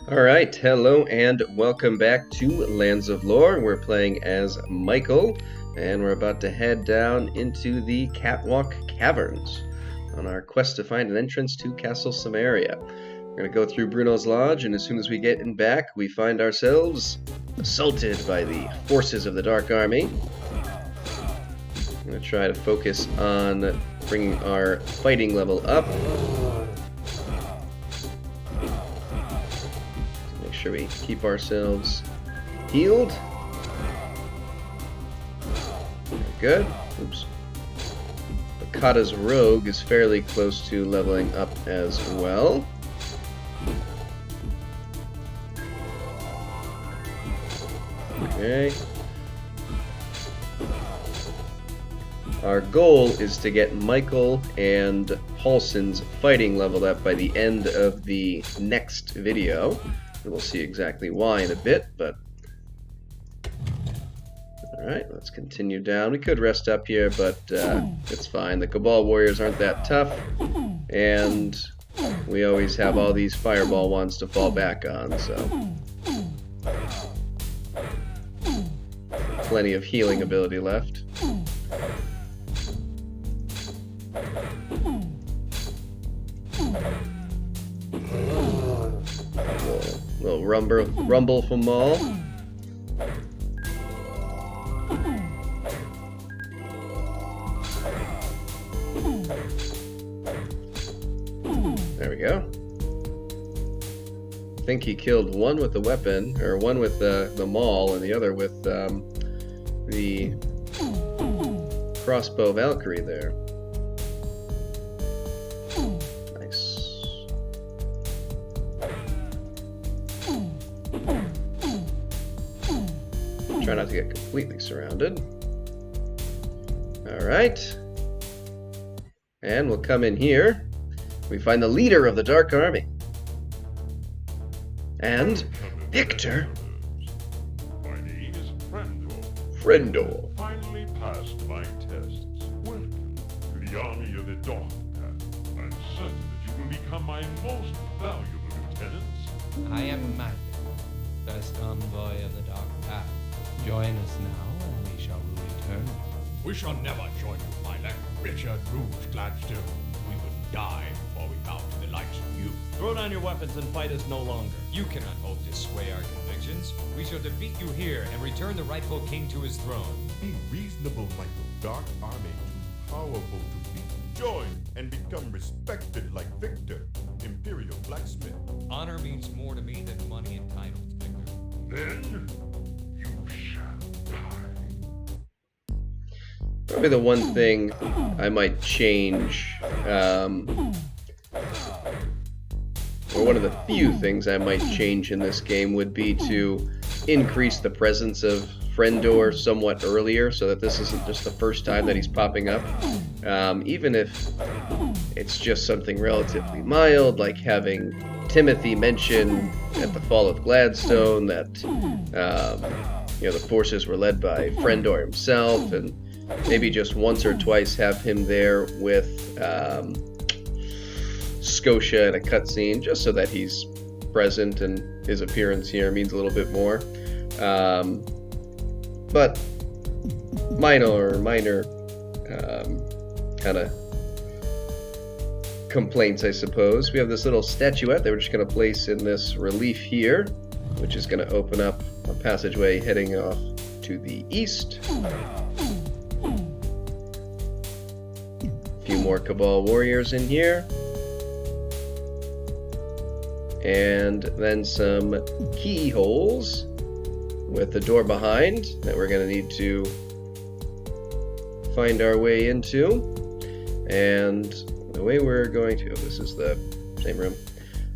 Alright, hello and welcome back to Lands of Lore. We're playing as Michael, and we're about to head down into the Catwalk Caverns on our quest to find an entrance to Castle Cimmeria. We're going to go through Bruno's Lodge, and as soon as we get in back, we find ourselves assaulted by the forces of the Dark Army. I'm going to try to focus on bringing our fighting level up. Make sure we keep ourselves healed. Good. Oops. Bakata's Rogue is fairly close to leveling up as well. Okay. Our goal is to get Michael and Paulson's fighting leveled up by the end of the next video. We'll see exactly why in a bit, but... Alright, let's continue down. We could rest up here, but it's fine. The Cabal Warriors aren't that tough, and we always have all these Fireball ones to fall back on, so... Plenty of healing ability left. Little rumble from Maul. There we go. I think he killed one with the weapon, or one with the Maul, and the other with the crossbow Valkyrie there. Try not to get completely surrounded. Alright. And we'll come in here. We find the leader of the Dark Army. And Victor. My name is Frendor. Frendor. Finally passed my tests. Welcome to the army of the Dark Path. I'm certain that you will become my most valuable lieutenants. I am Mylek, first envoy of the Dark Path. Join us now, and we shall rule eternally. We shall never join you, Mylek. Richard Rouge Gladstone. We would die before we bow to the likes of you. Throw down your weapons and fight us no longer. You cannot hope to sway our convictions. We shall defeat you here and return the rightful king to his throne. Be reasonable, Michael. Dark Army too powerful to beat. Join and become respected like Victor, Imperial Blacksmith. Honor means more to me than money and titles, Victor. Then you shall die. Probably the one thing I might change, or one of the few things I might change in this game would be to increase the presence of Frendor somewhat earlier, so that this isn't just the first time that he's popping up. Even if it's just something relatively mild, like having Timothy mention at the fall of Gladstone that the forces were led by Frendor himself, and maybe just once or twice have him there with Scotia in a cutscene, just so that he's present and his appearance here means a little bit more. But minor kind of complaints, I suppose. We have this little statuette that we're just going to place in this relief here, which is going to open up a passageway heading off to the east. A few more Cabal Warriors in here. And then some keyholes with the door behind that we're going to need to find our way into. And the way we're going to... Oh, this is the same room.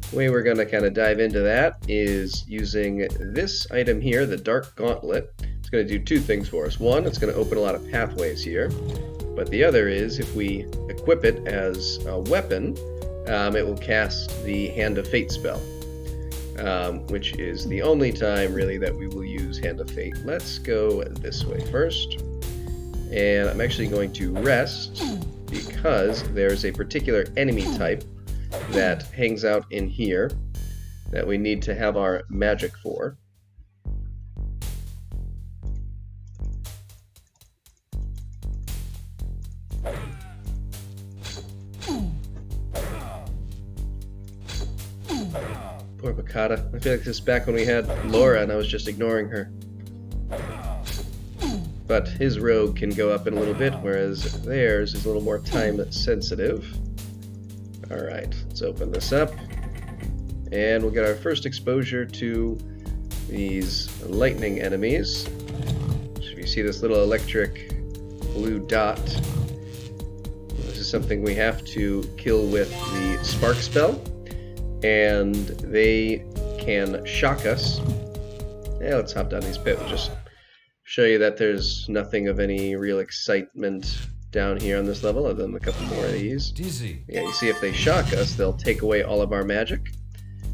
The way we're going to kind of dive into that is using this item here, the Dark Gauntlet. It's going to do two things for us. One, it's going to open a lot of pathways here. But the other is, if we equip it as a weapon, it will cast the Hand of Fate spell, which is the only time really that we will use Hand of Fate. Let's go this way first, and I'm actually going to rest because there's a particular enemy type that hangs out in here that we need to have our magic for. Poor Bakata. I feel like this is back when we had Laura and I was just ignoring her. But his rogue can go up in a little bit, whereas theirs is a little more time sensitive. Alright, let's open this up. And we'll get our first exposure to these lightning enemies. So if you see this little electric blue dot, this is something we have to kill with the spark spell. And they can shock us. Yeah, let's hop down these pits. Just show you that there's nothing of any real excitement down here on this level, other than a couple more of these. Dizzy. Yeah, you see, if they shock us, they'll take away all of our magic.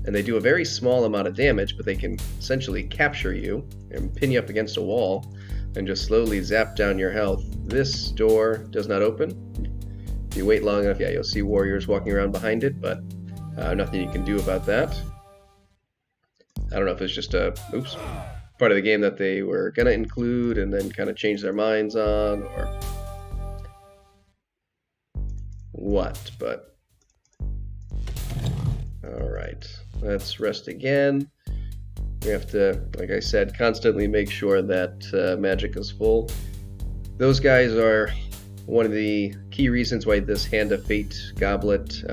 And they do a very small amount of damage, but they can essentially capture you and pin you up against a wall and just slowly zap down your health. This door does not open. If you wait long enough, yeah, you'll see warriors walking around behind it, but nothing you can do about that. I don't know if it's just a part of the game that they were gonna include and then kind of change their minds on, or what, but alright, let's rest again. We have to, like I said, constantly make sure that magic is full. Those guys are one of the key reasons why this Hand of Fate gauntlet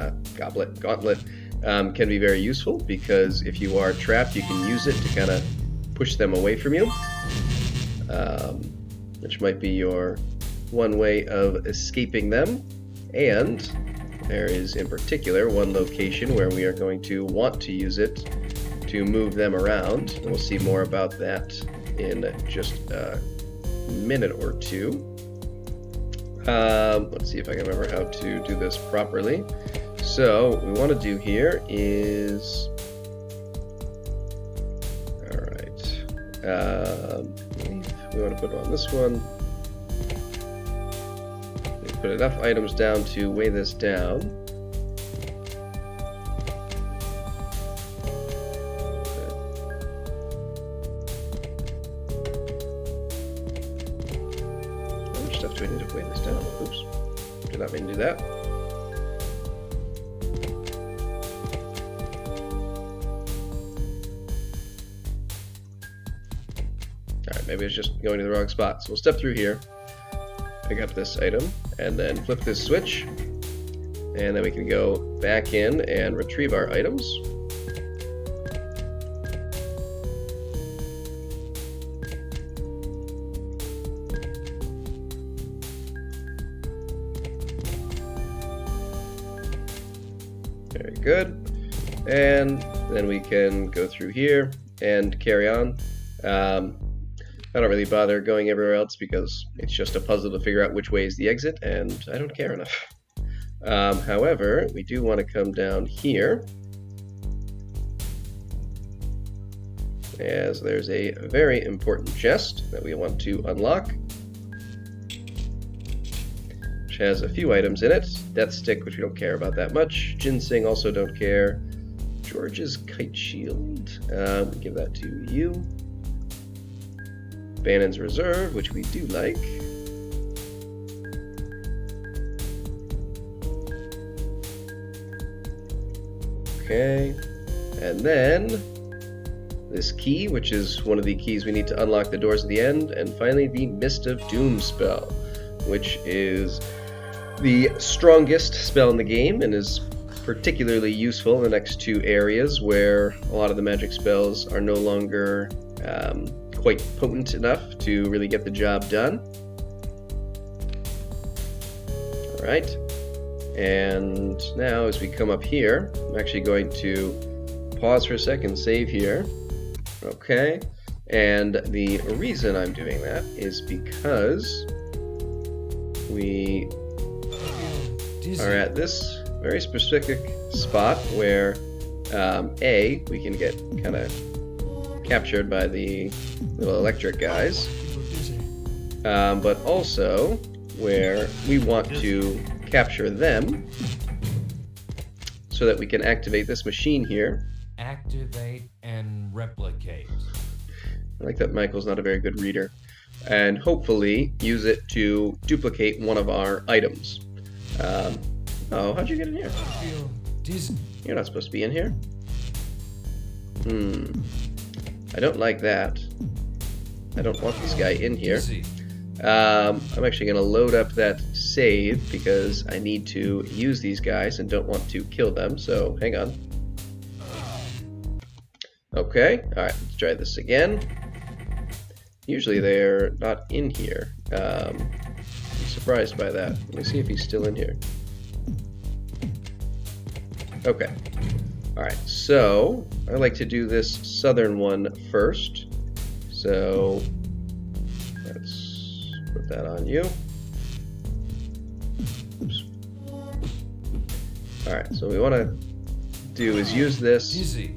can be very useful, because if you are trapped, you can use it to kind of push them away from you, which might be your one way of escaping them. And there is in particular one location where we are going to want to use it to move them around, and we'll see more about that in just a minute or two. Let's see if I can remember how to do this properly. So what we want to do here is, alright, we want to put it on this one. We put enough items down to weigh this down. How much stuff do I need to weigh this down? Oops, did not mean to do that. Maybe it's just going to the wrong spot. So we'll step through here, pick up this item, and then flip this switch. And then we can go back in and retrieve our items. Very good. And then we can go through here and carry on. I don't really bother going everywhere else because it's just a puzzle to figure out which way is the exit, and I don't care enough. However, we do want to come down here, as there's a very important chest that we want to unlock, which has a few items in it. Death Stick, which we don't care about that much. Ginseng, also don't care. George's Kite Shield, we'll give that to you. Bannon's Reserve, which we do like. Okay, and then this key, which is one of the keys we need to unlock the doors at the end, and finally the Mist of Doom spell, which is the strongest spell in the game and is particularly useful in the next two areas where a lot of the magic spells are no longer quite potent enough to really get the job done. Alright, and now as we come up here, I'm actually going to pause for a second, save here. Okay, and the reason I'm doing that is because we are at this very specific spot where we can get kind of captured by the little electric guys, but also where we want to capture them so that we can activate this machine here, activate, and replicate. I like that Michael's not a very good reader. And hopefully use it to duplicate one of our items. Oh, how'd you get in here? I feel dizzy. You're not supposed to be in here. I don't like that. I don't want this guy in here. Dizzy. I'm actually going to load up that save because I need to use these guys and don't want to kill them, so hang on. Okay, alright, let's try this again. Usually they're not in here. I'm surprised by that. Let me see if he's still in here. Okay. Alright, so I like to do this southern one first. So let's put that on you. Oops. Alright, so what we want to do is use this, Dizzy.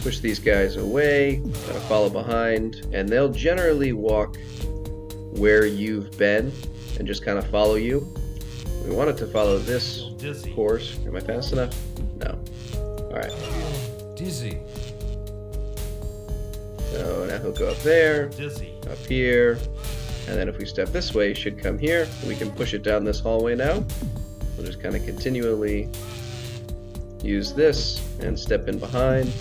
push these guys away, kind of follow behind, and they'll generally walk where you've been and just kind of follow you. We want it to follow this Dizzy. course. Am I fast enough? No. Alright, Dizzy. so now he'll go up there, Dizzy. up here, and then if we step this way, he should come here. We can push it down this hallway now. We'll just kind of continually use this and step in behind.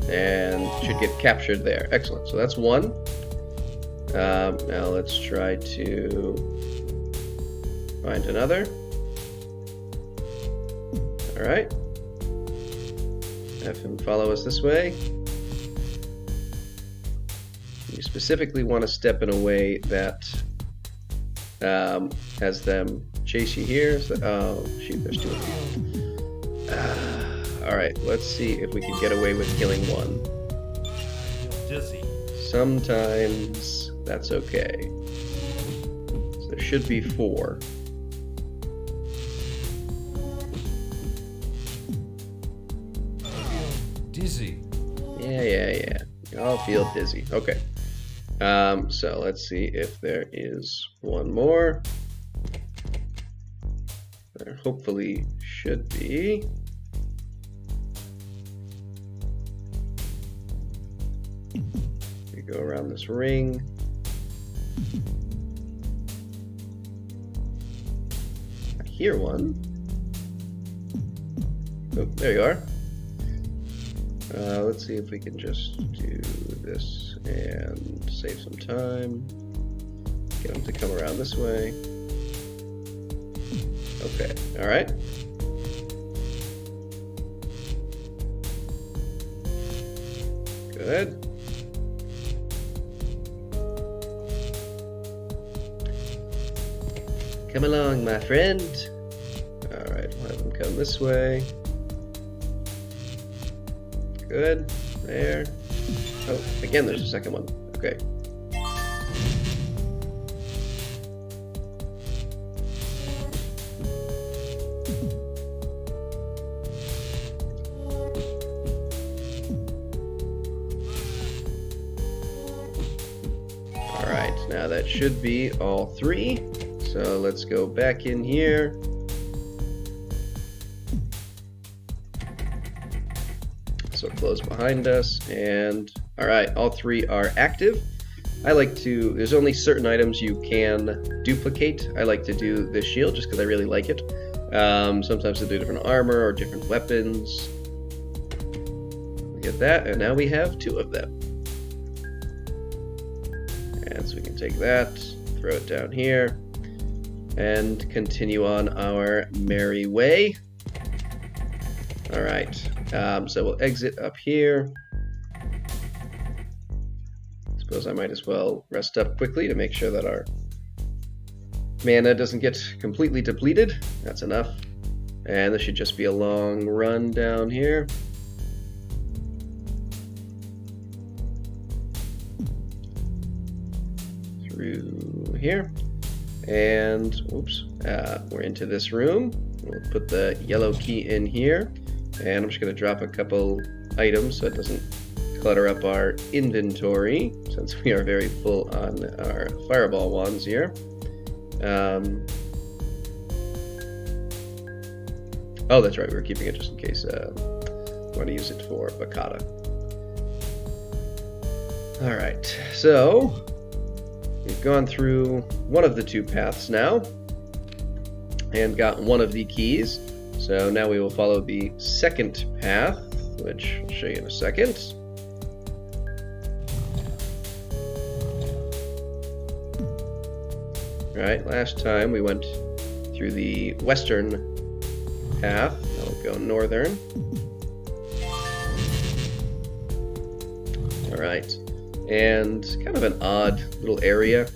And should get captured there. Excellent. So that's one. Now let's try to find another. Alright. Have him follow us this way. You specifically want to step in a way that has them chase you here. So, oh, shoot, there's two of them. Alright, let's see if we can get away with killing one. Dizzy. Sometimes that's okay. So there should be 4. Dizzy. Yeah. You all feel dizzy. Okay. So let's see if there is one more. There hopefully should be. We go around this ring. I hear one. Oh, there you are. Let's see if we can just do this and save some time. Get them to come around this way. Okay, alright. Good. Come along, my friend. Alright, we'll have them come this way. Good. There. Oh, again, there's a second one. Okay. Alright, now that should be all 3. So let's go back in here. So close behind us, and alright, all 3 are active. I like to, there's only certain items you can duplicate. I like to do this shield just because I really like it. Sometimes they do different armor or different weapons. We get that, and now we have 2 of them. And so we can take that, throw it down here, and continue on our merry way. Alright, so we'll exit up here. Suppose I might as well rest up quickly to make sure that our mana doesn't get completely depleted. That's enough. And this should just be a long run down here. Through here. And, whoops, we're into this room. We'll put the yellow key in here. And I'm just going to drop a couple items so it doesn't clutter up our inventory, since we are very full on our fireball wands Oh, that's right. We were keeping it just in case we want to use it for Bakata. Alright, so we've gone through one of the two paths now and got one of the keys. So now we will follow the second path, which I'll show you in a second. Alright, last time we went through the western path. Now we'll go northern. Alright. And kind of an odd little area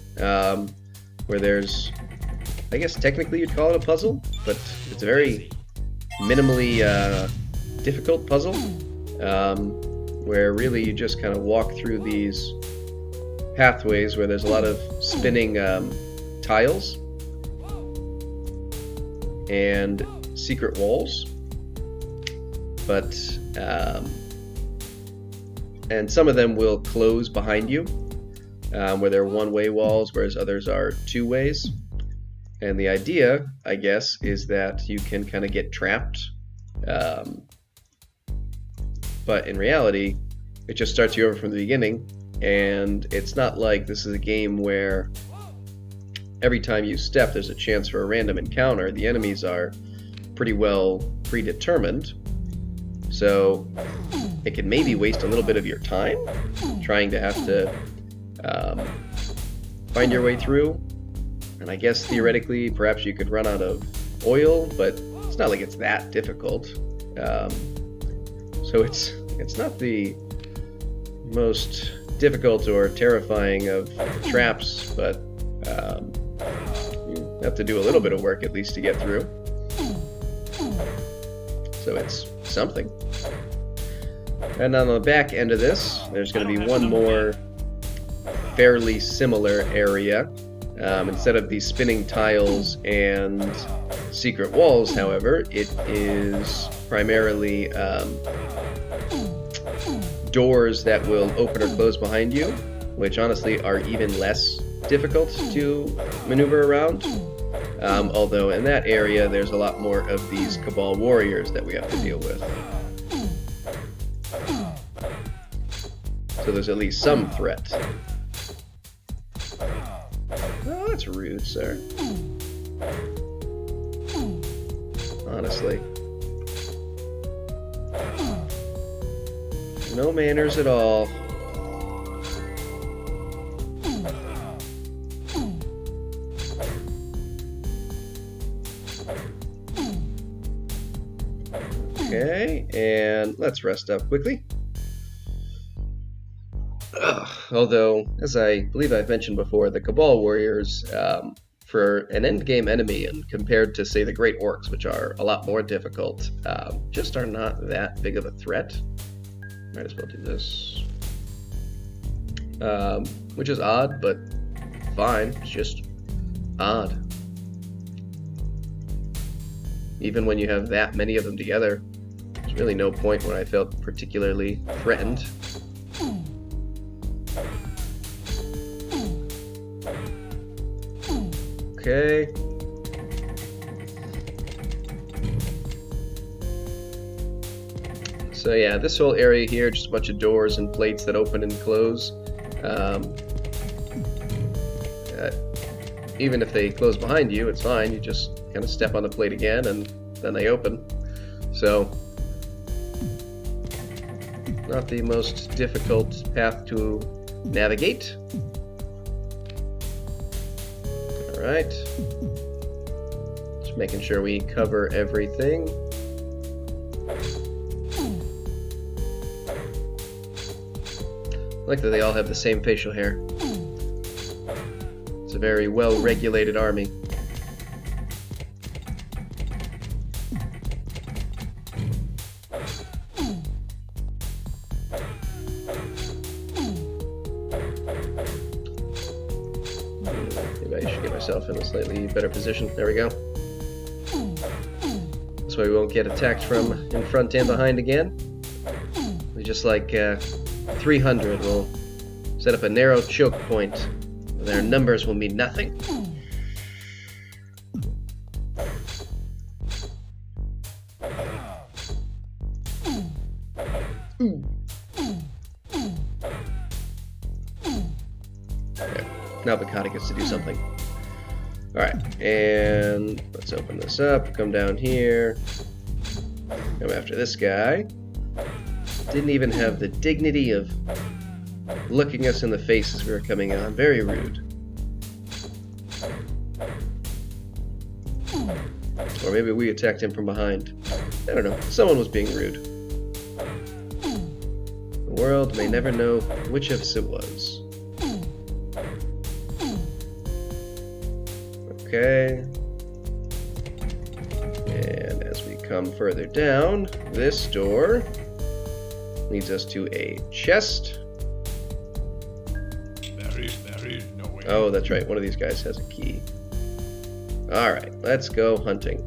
where there's, I guess technically you'd call it a puzzle, but it's a very minimally difficult puzzle where really you just kind of walk through these pathways where there's a lot of spinning tiles and secret walls, but and some of them will close behind you, where they're one-way walls, whereas others are two ways. And the idea, I guess, is that you can kind of get trapped, but in reality, it just starts you over from the beginning, and it's not like this is a game where every time you step there's a chance for a random encounter. The enemies are pretty well predetermined, so it can maybe waste a little bit of your time trying to have to find your way through. And I guess theoretically perhaps you could run out of oil, but it's not like it's that difficult. So it's not the most difficult or terrifying of traps, but you have to do a little bit of work at least to get through. So it's something. And on the back end of this, there's going to be one more fairly similar area. Instead of these spinning tiles and secret walls, however, it is primarily doors that will open or close behind you, which honestly are even less difficult to maneuver around. Although in that area, there's a lot more of these Cabal warriors that we have to deal with. So there's at least some threat. Oh, that's rude, sir. Honestly. No manners at all. Okay, and let's rest up quickly. Although, as I believe I've mentioned before, the Cabal warriors, for an endgame enemy, and compared to, say, the Great Orcs, which are a lot more difficult, just are not that big of a threat. Might as well do this. Which is odd, but fine. It's just odd. Even when you have that many of them together, there's really no point when I felt particularly threatened. Okay. So yeah, this whole area here, just a bunch of doors and plates that open and close. Even if they close behind you, it's fine. You just kind of step on the plate again and then they open. So, not the most difficult path to navigate. Alright. Just making sure we cover everything. I like that they all have the same facial hair. It's a very well-regulated army. Maybe I should get myself in a slightly better position. There we go. This way we won't get attacked from in front and behind again. We just like 300 will set up a narrow choke point. Their numbers will mean nothing. Okay. Now Bacata gets to do something. Alright, and let's open this up, come down here, come after this guy. Didn't even have the dignity of looking us in the face as we were coming on. Very rude. Or maybe we attacked him from behind. I don't know. Someone was being rude. The world may never know which of us it was. Okay. And as we come further down, this door leads us to a chest. There is no way. Oh, that's right. One of these guys has a key. Alright, let's go hunting.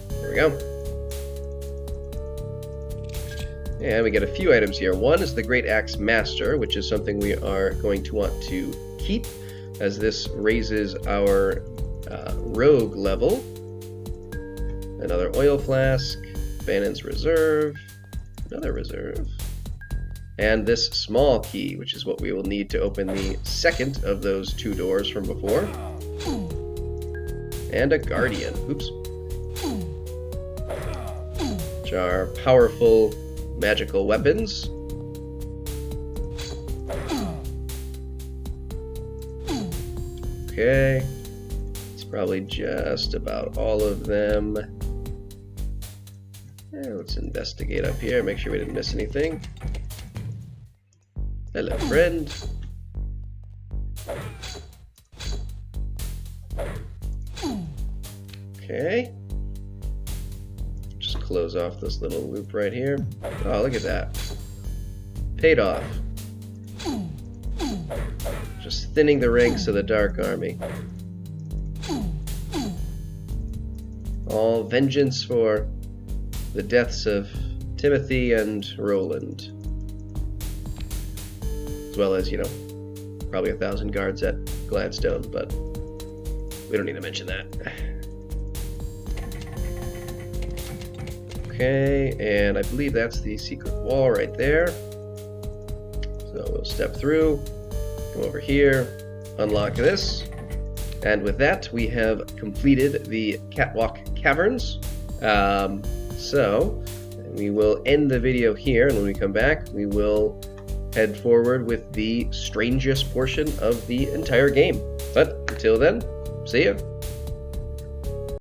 There we go. And we get a few items here. One is the Great Axe Master, which is something we are going to want to keep, as this raises our rogue level. Another oil flask, Bannon's Reserve, another reserve, and this small key, which is what we will need to open the second of those two doors from before. And a Guardian. Oops. Which are powerful magical weapons. Okay. It's probably just about all of them. Let's investigate up here, make sure we didn't miss anything. Hello, friend. Okay. Just close off this little loop right here. Oh, look at that. Paid off. Just thinning the ranks of the Dark Army. All vengeance for the deaths of Timothy and Roland. As well as, you know, probably 1,000 guards at Gladstone, but we don't need to mention that. Okay, and I believe that's the secret wall right there. So we'll step through, come over here, unlock this, and with that we have completed the Catwalk Caverns. So we will end the video here, and when we come back we will head forward with the strangest portion of the entire game. But until then, see ya!